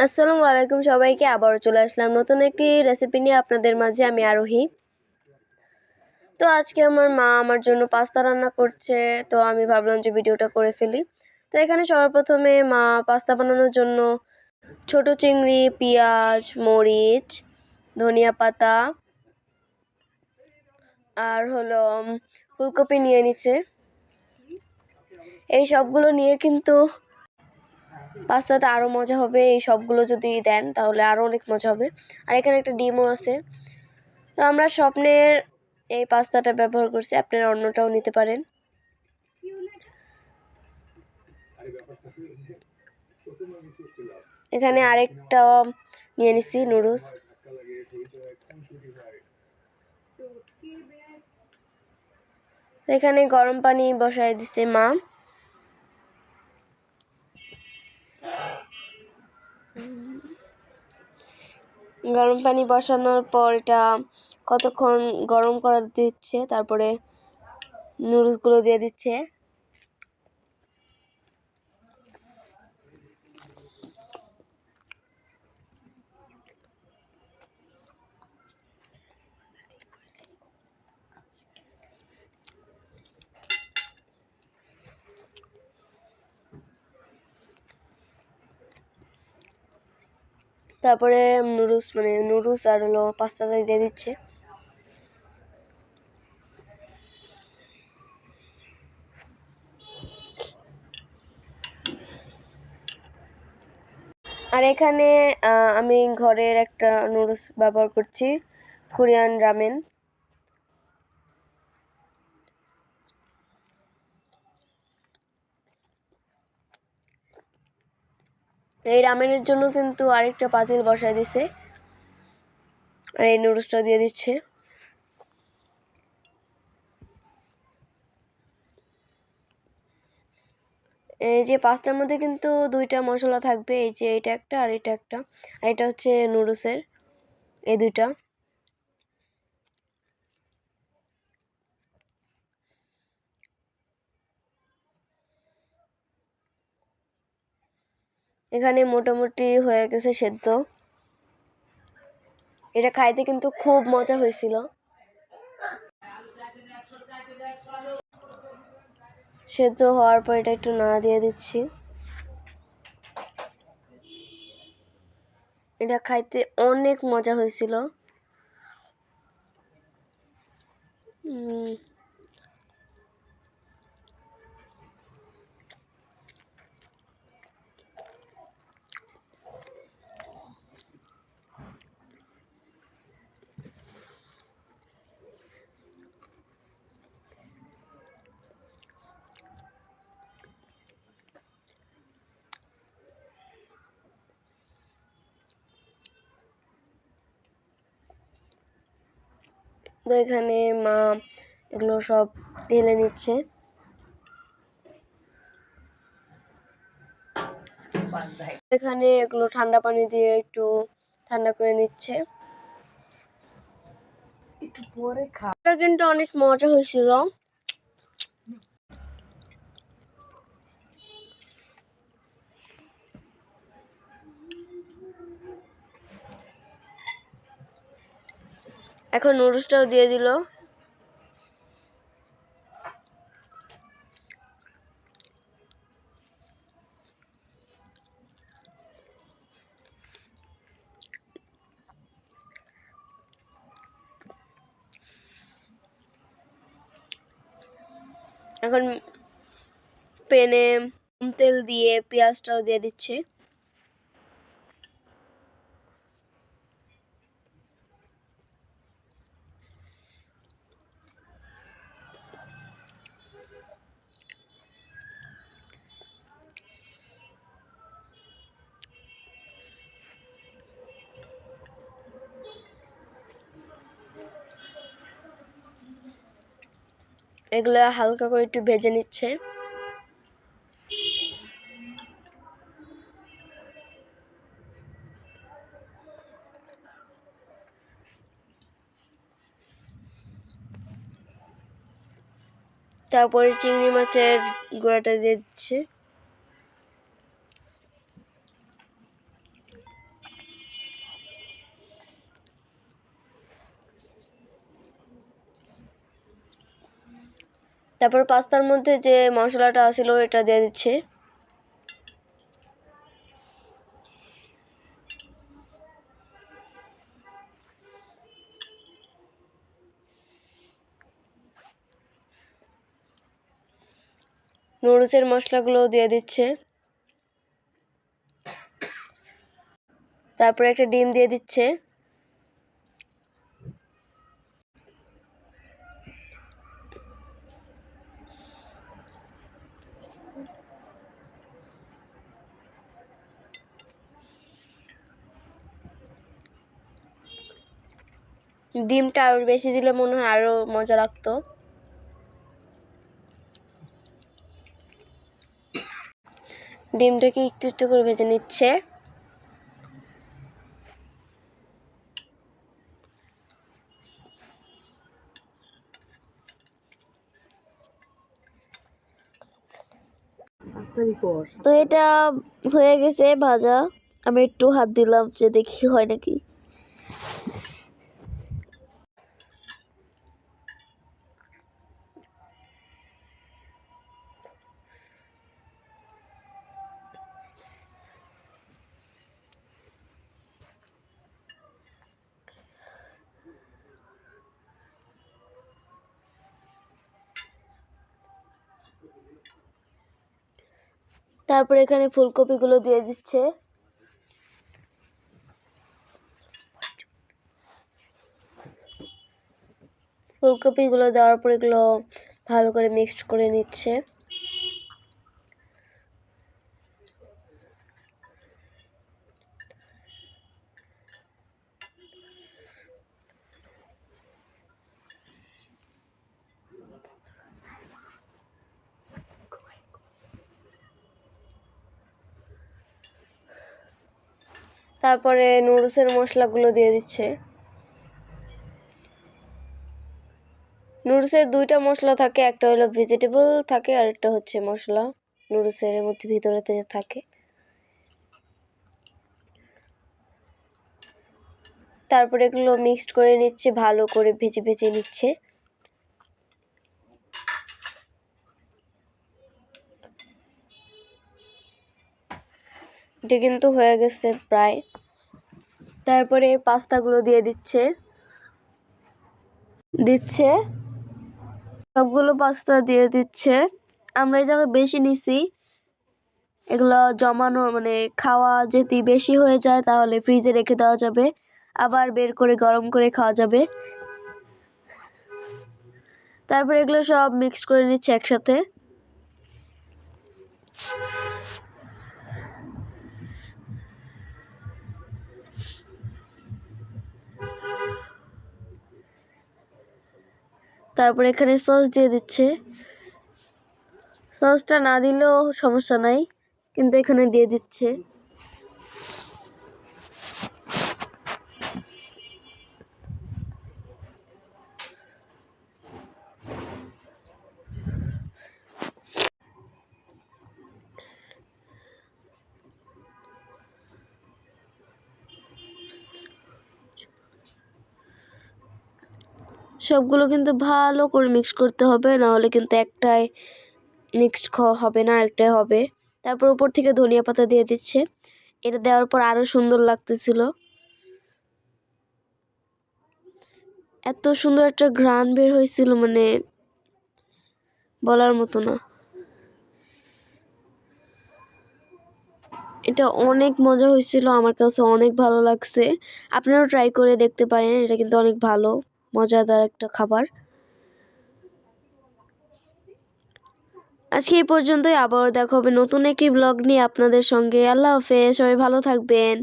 আসসালামু আলাইকুম সবাইকে, আবারও চলে আসলাম নতুন একটি রেসিপি নিয়ে আপনাদের মাঝে। আমি আরোহী। তো আজকে আমার মা আমার জন্য পাস্তা রান্না করছে, তো আমি ভাবলাম যে ভিডিওটা করে ফেলি। তো এখানে সর্বপ্রথমে মা পাস্তা বানানোর জন্য ছোট চিংড়ি, পেঁয়াজ, মরিচ, ধনিয়া পাতা আর হলো ফুলকপি নিয়ে নিছে। এই সবগুলো নিয়ে কিন্তু পাস্তাটা আরও মজা হবে। এই সবগুলো যদি দেন তাহলে আরও অনেক মজা হবে। আর এখানে একটা ডিমও আছে। তো আমরা স্বপ্নের এই পাস্তাটা ব্যবহার করছি, আপনারা অন্যটাও নিতে পারেন। এখানে আরেকটা নিয়ে নিছি নুডলস। এখানে গরম পানি বসায় দিচ্ছে মা। গরম পানি বসানোর পর এটা কতক্ষণ গরম করা দিচ্ছে, তারপরে নুডলসগুলো দিয়ে দিচ্ছে। তারপরে নুডলস আর হলো পাস্তাটা দিয়ে দিচ্ছে। আর এখানে আমি ঘরের একটা নুডলস ব্যবহার করছি, কোরিয়ান রামেন। এই রামেনের জন্য কিন্তু আরেকটা পাতিল বসায় দিছে, আর এই নুডলসটা দিয়ে দিচ্ছে। এই যে পাস্তার মধ্যে কিন্তু দুইটা মশলা থাকবে, এই যে এটা একটা আর এটা একটা, আর এটা হচ্ছে নুডলসের, এই দুইটা। এখানে মোটামুটি হয়ে গেছে সেদ্ধ। এটা খাইতে কিন্তু খুব মজা হয়েছিল। সেদ্ধ হওয়ার পর এটা একটু নাড়া দিয়ে দিচ্ছি। এটা খাইতে অনেক মজা হয়েছিল। তো এখানে মা এগুলো সব ঢেলে নিচ্ছে। এখানে এগুলো ঠান্ডা পানি দিয়ে একটু ঠান্ডা করে নিচ্ছে। একটু পরে খাওয়া কিন্তু অনেক মজা হয়েছিল। এখন নুডলসটাও দিয়ে দিল। এখন প্যানে তেল দিয়ে পেঁয়াজটাও দিয়ে দিচ্ছে। এগুলো হালকা করে একটু ভেজে নিচ্ছে। তারপরে চিংড়ি মাছের গুঁড়াটা দিয়ে দিচ্ছে। তারপর পাস্তার মধ্যে যে মশলাটা ছিল এটা দিয়ে দিচ্ছে। নুডলসের মশলাগুলো দিয়ে দিচ্ছে। তারপরে একটা ডিম দিয়ে দিচ্ছে। ডিমটা আরও বেশি দিলে মনে হয় আরও মজা লাগতো। ডিমটাকে একটু একটু করে ভেজে নিচ্ছে। তো এটা হয়ে গেছে ভাজা। আমি একটু হাত দিলাম যে দেখি হয় নাকি। তারপরে এখানে ফুলকপিগুলো দিয়ে দিচ্ছে। ফুলকপিগুলো দেওয়ার পর এগুলো ভালো করে মিক্সড করে নিচ্ছে। তারপরে নুডলসের মশলাগুলো দিয়ে দিচ্ছে। নুডলসের দুইটা মশলা থাকে, একটা হলো ভেজিটেবল থাকে আর একটা হচ্ছে মশলা নুডলসের মধ্যে ভিতরেতে থাকে। তারপরে এগুলো মিক্সড করে নিচ্ছে, ভালো করে ভেজে ভেজে নিচ্ছে। এটা কিন্তু হয়ে গেছে প্রায়। তারপরে পাস্তাগুলো দিয়ে দিচ্ছে সবগুলো পাস্তা দিয়ে দিচ্ছে। আমরা এই জায়গায় বেশি নিছি, এগুলো জমানো মানে খাওয়া যদি বেশি হয়ে যায় তাহলে ফ্রিজে রেখে দেওয়া যাবে, আবার বের করে গরম করে খাওয়া যাবে। তারপরে এগুলো সব মিক্সড করে নিচ্ছে একসাথে। তারপরে এখানে সস দিয়ে দিচ্ছে। সসটা না দিলেও সমস্যা নাই, কিন্তু এখানে দিয়ে দিচ্ছে। সবগুলো কিন্তু ভালো করে মিক্স করতে হবে, না হলে কিন্তু একটাই মিক্সড হবে না, একটাই হবে। তারপর উপর থেকে ধনিয়া পাতা দিয়ে দিচ্ছে। এটা দেওয়ার পর আরো সুন্দর লাগতেছিল। এত সুন্দর একটা ঘ্রাণ বের হয়েছিল, মানে বলার মতো না। এটা অনেক মজা হয়েছিল, আমার কাছে অনেক ভালো লাগছে। আপনারাও ট্রাই করে দেখতে পারেন, এটা কিন্তু অনেক ভালো মজাদার একটা খাবার। আজকে এই পর্যন্তই, আবার দেখা হবে নতুন একটি ব্লগ নিয়ে আপনাদের সঙ্গে। আল্লাহ হাফেজ, সবাই ভালো থাকবেন।